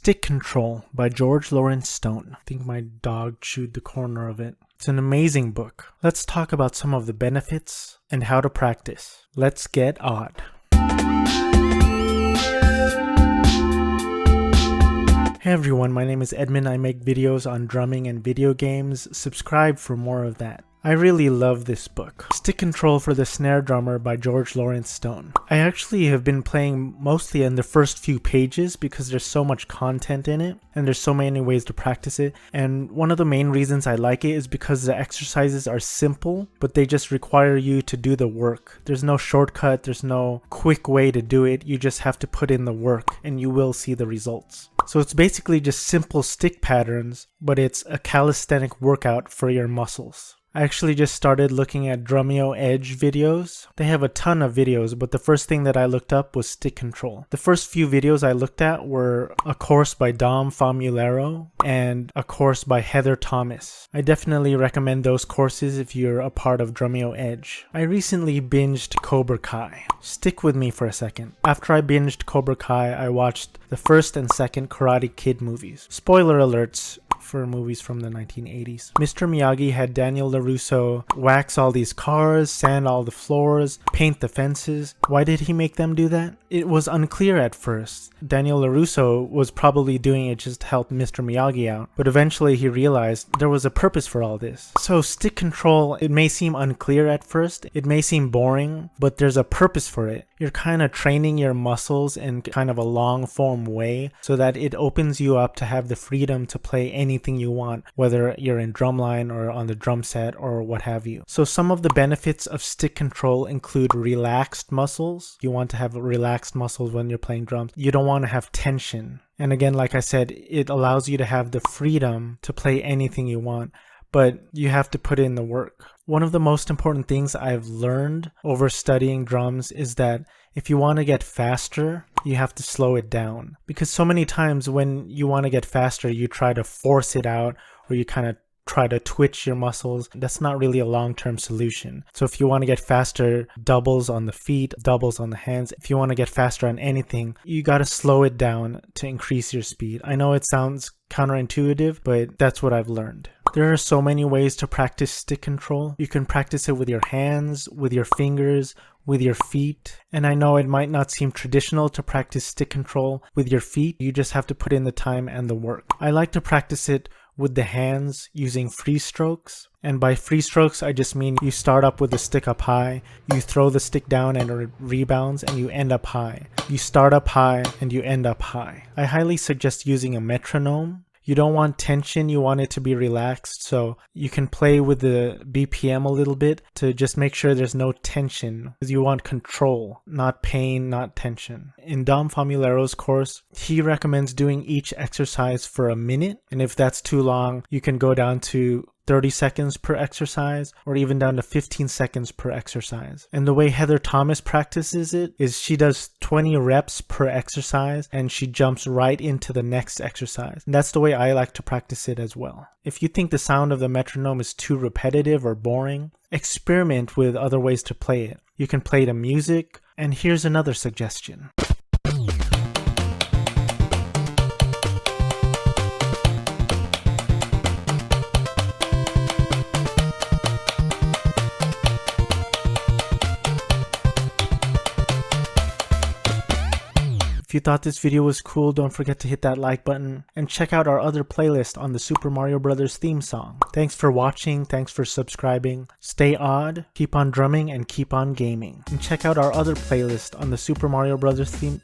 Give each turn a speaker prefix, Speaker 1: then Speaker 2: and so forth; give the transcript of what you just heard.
Speaker 1: Stick Control by George Lawrence Stone. I think my dog chewed the corner of it. It's an amazing book. Let's talk about some of the benefits and how to practice. Let's get odd. Hey everyone, my name is Edmund. I make videos on drumming and video games. Subscribe for more of that. I really love this book. Stick Control for the Snare Drummer by George Lawrence Stone. I actually have been playing mostly in the first few pages because there's so much content in it and there's so many ways to practice it. And one of the main reasons I like it is because the exercises are simple, but they just require you to do the work. There's no shortcut, there's no quick way to do it. You just have to put in the work and you will see the results. So it's basically just simple stick patterns, but it's a calisthenic workout for your muscles. I actually just started looking at Drumeo Edge videos. They have a ton of videos, but the first thing that I looked up was Stick Control. The first few videos I looked at were a course by Dom Famulero and a course by Heather Thomas. I definitely recommend those courses if you're a part of Drumeo Edge. I recently binged Cobra Kai. Stick with me for a second. After I binged Cobra Kai, I watched the first and second Karate Kid movies. Spoiler alerts for movies from the 1980s. Mr. Miyagi had Daniel LaRusso wax all these cars, sand all the floors, paint the fences. Why did he make them do that? It was unclear at first. Daniel LaRusso was probably doing it just to help Mr. Miyagi out, but eventually he realized there was a purpose for all this. So Stick Control, it may seem unclear at first, it may seem boring, but there's a purpose for it. You're kind of training your muscles in kind of a long form way so that it opens you up to have the freedom to play anything you want, whether you're in drumline or on the drum set or what have you. So some of the benefits of Stick Control include relaxed muscles. You want to have relaxed muscles when you're playing drums. You don't want to have tension. And again, like I said, it allows you to have the freedom to play anything you want, but you have to put in the work. One of the most important things I've learned over studying drums is that if you want to get faster, you have to slow it down. Because so many times when you want to get faster, you try to force it out or you kind of try to twitch your muscles. That's not really a long-term solution. So if you want to get faster, doubles on the feet, doubles on the hands. If you want to get faster on anything, you got to slow it down to increase your speed. I know it sounds counterintuitive, but that's what I've learned. There are so many ways to practice stick control. You can practice it with your hands, with your fingers, with your feet. And I know it might not seem traditional to practice stick control with your feet. You just have to put in the time and the work. I like to practice it with the hands using Freestrokes. And by Freestrokes, I just mean you start up with the stick up high, you throw the stick down and it rebounds and you end up high. You start up high and you end up high. I highly suggest using a metronome. You don't want tension, you want it to be relaxed, so you can play with the BPM a little bit to just make sure there's no tension, because you want control, not pain, not tension. In Dom Famulero's course, he recommends doing each exercise for a minute, and if that's too long, you can go down to 30 seconds per exercise or even down to 15 seconds per exercise. And the way Heather Thomas practices it is she does 20 reps per exercise and she jumps right into the next exercise. And that's the way I like to practice it as well. If you think the sound of the metronome is too repetitive or boring, experiment with other ways to play it. You can play to music, and here's another suggestion. If you thought this video was cool, don't forget to hit that like button and check out our other playlist on the Super Mario Bros. Theme song. Thanks for watching, thanks for subscribing. Stay odd, keep on drumming, and keep on gaming. And check out our other playlist on the Super Mario Bros. Theme